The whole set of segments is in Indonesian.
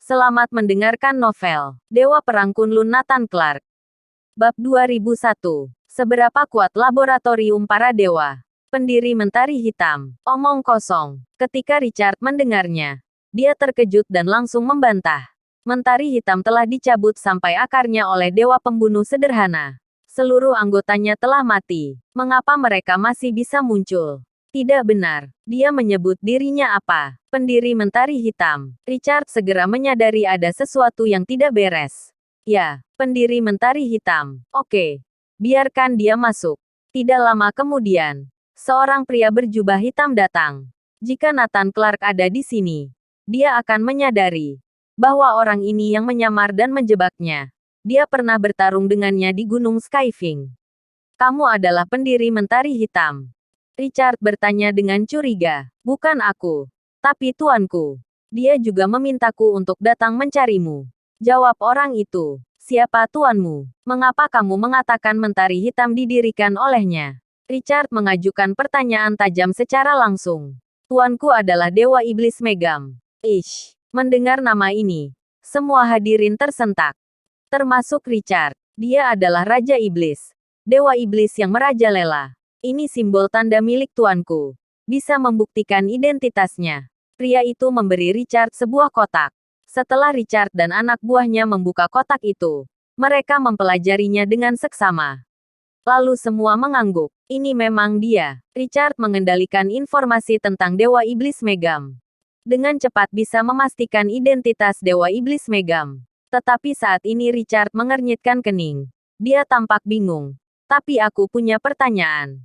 Selamat mendengarkan novel Dewa Perang Kunlun Nathan Clark. Bab 2001. Seberapa kuat laboratorium para dewa? Pendiri Mentari Hitam. Omong kosong. Ketika Richard mendengarnya, dia terkejut dan langsung membantah. Mentari Hitam telah dicabut sampai akarnya oleh dewa pembunuh sederhana. Seluruh anggotanya telah mati. Mengapa mereka masih bisa muncul? Tidak benar. Dia menyebut dirinya apa? Pendiri Mentari Hitam. Richard segera menyadari ada sesuatu yang tidak beres. Ya, pendiri Mentari Hitam. Oke. Biarkan dia masuk. Tidak lama kemudian, seorang pria berjubah hitam datang. Jika Nathan Clark ada di sini, dia akan menyadari bahwa orang ini yang menyamar dan menjebaknya. Dia pernah bertarung dengannya di Gunung Skyfing. Kamu adalah pendiri Mentari Hitam. Richard bertanya dengan curiga. Bukan aku, tapi tuanku. Dia juga memintaku untuk datang mencarimu. Jawab orang itu. Siapa tuanmu? Mengapa kamu mengatakan Mentari Hitam didirikan olehnya? Richard mengajukan pertanyaan tajam secara langsung. Tuanku adalah Dewa Iblis Megam. Ish. Mendengar nama ini, semua hadirin tersentak. Termasuk Richard. Dia adalah Raja Iblis. Dewa Iblis yang merajalela. Ini simbol tanda milik tuanku. Bisa membuktikan identitasnya. Pria itu memberi Richard sebuah kotak. Setelah Richard dan anak buahnya membuka kotak itu, mereka mempelajarinya dengan seksama. Lalu semua mengangguk. Ini memang dia. Richard mengendalikan informasi tentang Dewa Iblis Megam. Dengan cepat bisa memastikan identitas Dewa Iblis Megam. Tetapi saat ini Richard mengernyitkan kening. Dia tampak bingung. Tapi aku punya pertanyaan.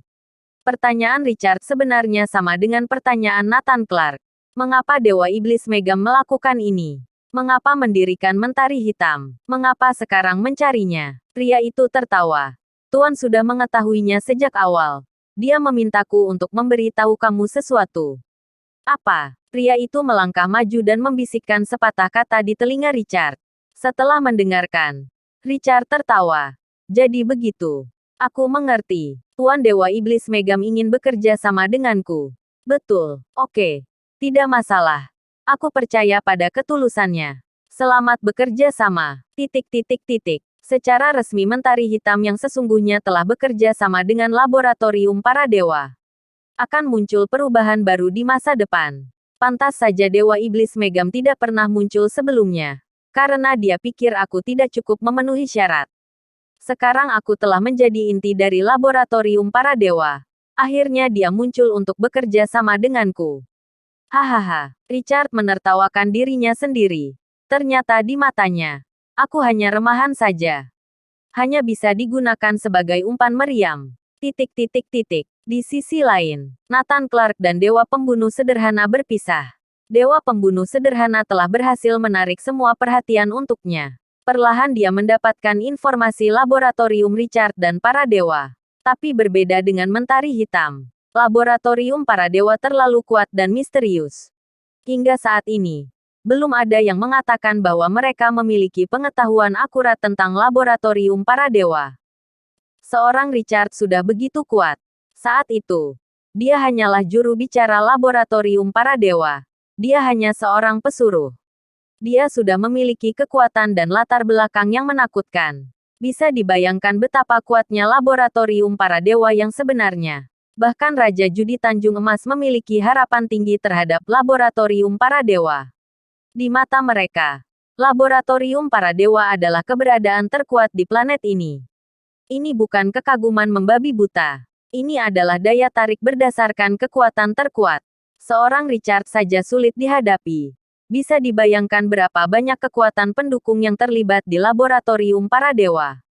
Pertanyaan Richard sebenarnya sama dengan pertanyaan Nathan Clark. Mengapa Dewa Iblis Megam melakukan ini? Mengapa mendirikan Mentari Hitam? Mengapa sekarang mencarinya? Pria itu tertawa. Tuan sudah mengetahuinya sejak awal. Dia memintaku untuk memberitahu kamu sesuatu. Apa? Pria itu melangkah maju dan membisikkan sepatah kata di telinga Richard. Setelah mendengarkan, Richard tertawa. Jadi begitu. Aku mengerti. Tuan Dewa Iblis Megam ingin bekerja sama denganku. Betul. Oke. Tidak masalah. Aku percaya pada ketulusannya. Selamat bekerja sama. Secara resmi Mentari Hitam yang sesungguhnya telah bekerja sama dengan laboratorium para dewa. Akan muncul perubahan baru di masa depan. Pantas saja Dewa Iblis Megam tidak pernah muncul sebelumnya. Karena dia pikir aku tidak cukup memenuhi syarat. Sekarang aku telah menjadi inti dari laboratorium para dewa. Akhirnya dia muncul untuk bekerja sama denganku. Hahaha. Richard menertawakan dirinya sendiri. Ternyata di matanya, aku hanya remahan saja. Hanya bisa digunakan sebagai umpan meriam. Di sisi lain, Nathan Clark dan Dewa Pembunuh Sederhana berpisah. Dewa Pembunuh Sederhana telah berhasil menarik semua perhatian untuknya. Perlahan dia mendapatkan informasi laboratorium Richard dan para dewa. Tapi berbeda dengan Mentari Hitam. Laboratorium para dewa terlalu kuat dan misterius. Hingga saat ini, belum ada yang mengatakan bahwa mereka memiliki pengetahuan akurat tentang laboratorium para dewa. Seorang Richard sudah begitu kuat. Saat itu, dia hanyalah juru bicara laboratorium para dewa. Dia hanya seorang pesuruh. Dia sudah memiliki kekuatan dan latar belakang yang menakutkan. Bisa dibayangkan betapa kuatnya laboratorium para dewa yang sebenarnya. Bahkan Raja Judi Tanjung Emas memiliki harapan tinggi terhadap laboratorium para dewa. Di mata mereka, laboratorium para dewa adalah keberadaan terkuat di planet ini. Ini bukan kekaguman membabi buta. Ini adalah daya tarik berdasarkan kekuatan terkuat. Seorang Richard saja sulit dihadapi. Bisa dibayangkan berapa banyak kekuatan pendukung yang terlibat di laboratorium para dewa.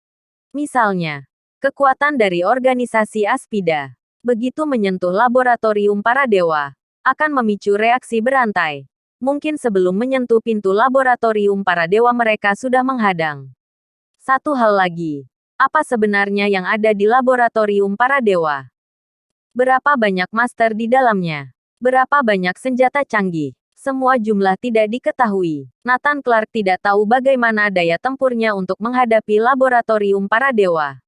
Misalnya, kekuatan dari organisasi Aspida. Begitu menyentuh laboratorium para dewa, akan memicu reaksi berantai. Mungkin sebelum menyentuh pintu laboratorium para dewa mereka sudah menghadang. Satu hal lagi. Apa sebenarnya yang ada di laboratorium para dewa? Berapa banyak master di dalamnya? Berapa banyak senjata canggih? Semua jumlah tidak diketahui. Nathan Clark tidak tahu bagaimana daya tempurnya untuk menghadapi laboratorium para dewa.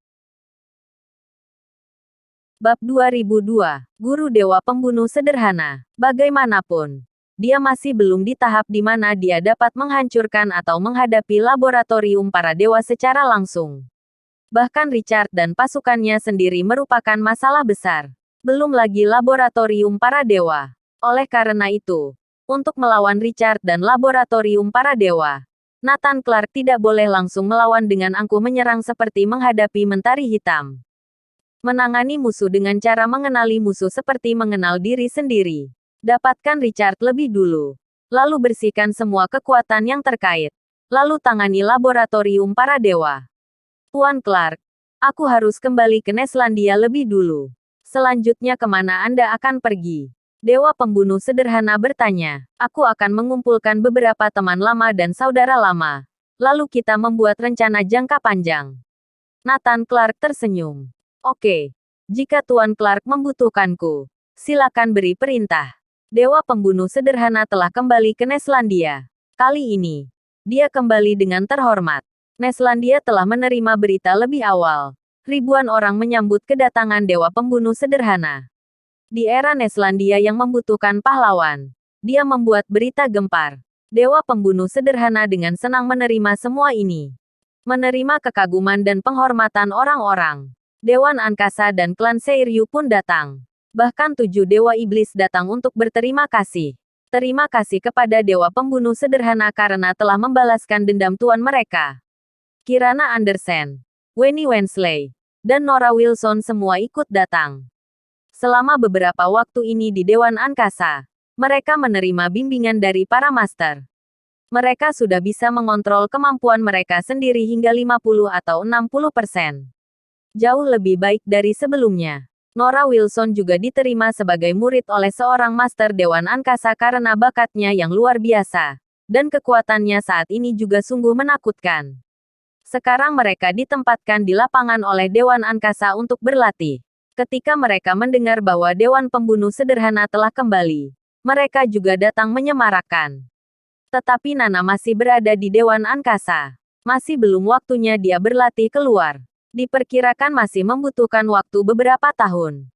Bab 2002. Guru Dewa Pembunuh Sederhana. Bagaimanapun, dia masih belum di tahap di mana dia dapat menghancurkan atau menghadapi laboratorium para dewa secara langsung. Bahkan Richard dan pasukannya sendiri merupakan masalah besar. Belum lagi laboratorium para dewa. Oleh karena itu, untuk melawan Richard dan laboratorium para dewa, Nathan Clark tidak boleh langsung melawan dengan angkuh menyerang seperti menghadapi Mentari Hitam. Menangani musuh dengan cara mengenali musuh seperti mengenal diri sendiri. Dapatkan Richard lebih dulu. Lalu bersihkan semua kekuatan yang terkait. Lalu tangani laboratorium para dewa. Tuan Clark, aku harus kembali ke Neslandia lebih dulu. Selanjutnya kemana Anda akan pergi? Dewa pembunuh sederhana bertanya. Aku akan mengumpulkan beberapa teman lama dan saudara lama. Lalu kita membuat rencana jangka panjang. Nathan Clark tersenyum. Oke. Jika Tuan Clark membutuhkanku, silakan beri perintah. Dewa pembunuh sederhana telah kembali ke Neslandia. Kali ini, dia kembali dengan terhormat. Neslandia telah menerima berita lebih awal. Ribuan orang menyambut kedatangan Dewa Pembunuh Sederhana. Di era Neslandia yang membutuhkan pahlawan, dia membuat berita gempar. Dewa Pembunuh Sederhana dengan senang menerima semua ini. Menerima kekaguman dan penghormatan orang-orang. Dewan Angkasa dan klan Seiryu pun datang. Bahkan 7 Dewa Iblis datang untuk berterima kasih. Terima kasih kepada Dewa Pembunuh Sederhana karena telah membalaskan dendam tuan mereka. Kirana Andersen, Wenny Wensley, dan Nora Wilson semua ikut datang. Selama beberapa waktu ini di Dewan Angkasa, mereka menerima bimbingan dari para master. Mereka sudah bisa mengontrol kemampuan mereka sendiri hingga 50 atau 60%. Jauh lebih baik dari sebelumnya. Nora Wilson juga diterima sebagai murid oleh seorang master Dewan Angkasa karena bakatnya yang luar biasa. Dan kekuatannya saat ini juga sungguh menakutkan. Sekarang mereka ditempatkan di lapangan oleh Dewan Angkasa untuk berlatih. Ketika mereka mendengar bahwa Dewan Pembunuh Sederhana telah kembali, mereka juga datang menyemarakan. Tetapi Nana masih berada di Dewan Angkasa. Masih belum waktunya dia berlatih keluar. Diperkirakan masih membutuhkan waktu beberapa tahun.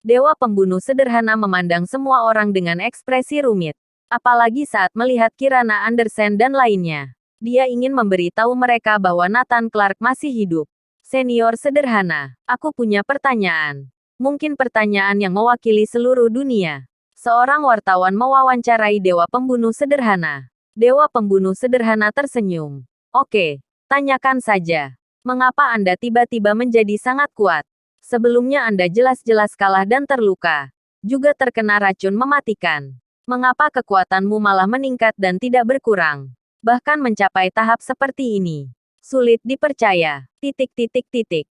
Dewa Pembunuh Sederhana memandang semua orang dengan ekspresi rumit. Apalagi saat melihat Kirana Andersen dan lainnya. Dia ingin memberi tahu mereka bahwa Nathan Clark masih hidup. Senior sederhana, aku punya pertanyaan. Mungkin pertanyaan yang mewakili seluruh dunia. Seorang wartawan mewawancarai Dewa Pembunuh Sederhana. Dewa Pembunuh Sederhana tersenyum. Oke, tanyakan saja. Mengapa Anda tiba-tiba menjadi sangat kuat? Sebelumnya Anda jelas-jelas kalah dan terluka. Juga terkena racun mematikan. Mengapa kekuatanmu malah meningkat dan tidak berkurang? Bahkan mencapai tahap seperti ini. Sulit dipercaya.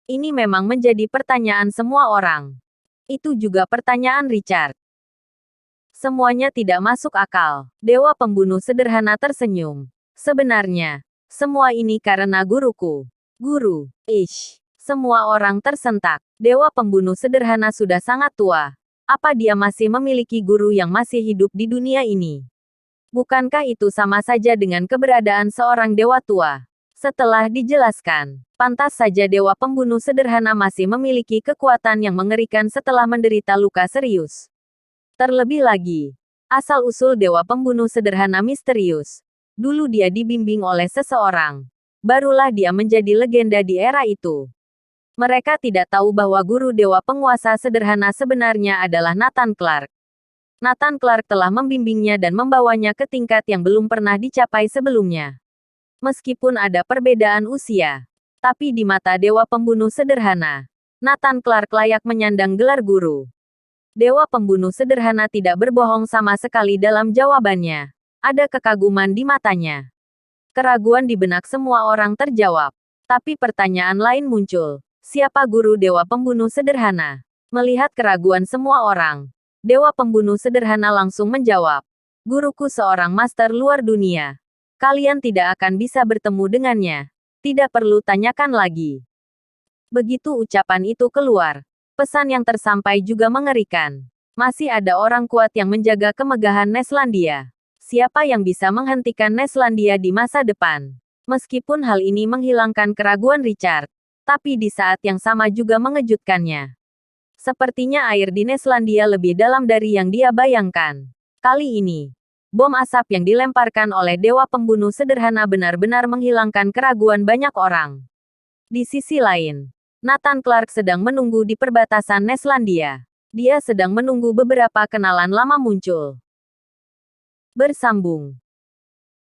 Ini memang menjadi pertanyaan semua orang. Itu juga pertanyaan Richard. Semuanya tidak masuk akal. Dewa Pembunuh Sederhana tersenyum. Sebenarnya, semua ini karena guruku. Guru. Semua orang tersentak. Dewa Pembunuh Sederhana sudah sangat tua. Apa dia masih memiliki guru yang masih hidup di dunia ini? Bukankah itu sama saja dengan keberadaan seorang dewa tua? Setelah dijelaskan, pantas saja Dewa Pembunuh Sederhana masih memiliki kekuatan yang mengerikan setelah menderita luka serius. Terlebih lagi, asal-usul Dewa Pembunuh Sederhana misterius. Dulu dia dibimbing oleh seseorang. Barulah dia menjadi legenda di era itu. Mereka tidak tahu bahwa guru Dewa Penguasa Sederhana sebenarnya adalah Nathan Clark. Nathan Clark telah membimbingnya dan membawanya ke tingkat yang belum pernah dicapai sebelumnya. Meskipun ada perbedaan usia, tapi di mata Dewa Pembunuh Sederhana, Nathan Clark layak menyandang gelar guru. Dewa Pembunuh Sederhana tidak berbohong sama sekali dalam jawabannya. Ada kekaguman di matanya. Keraguan di benak semua orang terjawab. Tapi pertanyaan lain muncul. Siapa guru Dewa Pembunuh Sederhana? Melihat keraguan semua orang, Dewa Pembunuh Sederhana langsung menjawab. Guruku seorang master luar dunia. Kalian tidak akan bisa bertemu dengannya. Tidak perlu tanyakan lagi. Begitu ucapan itu keluar, pesan yang tersampai juga mengerikan. Masih ada orang kuat yang menjaga kemegahan Neslandia. Siapa yang bisa menghentikan Neslandia di masa depan? Meskipun hal ini menghilangkan keraguan Richard, tapi di saat yang sama juga mengejutkannya. Sepertinya air di Neslandia lebih dalam dari yang dia bayangkan. Kali ini, bom asap yang dilemparkan oleh dewa pembunuh sederhana benar-benar menghilangkan keraguan banyak orang. Di sisi lain, Nathan Clark sedang menunggu di perbatasan Neslandia. Dia sedang menunggu beberapa kenalan lama muncul. Bersambung.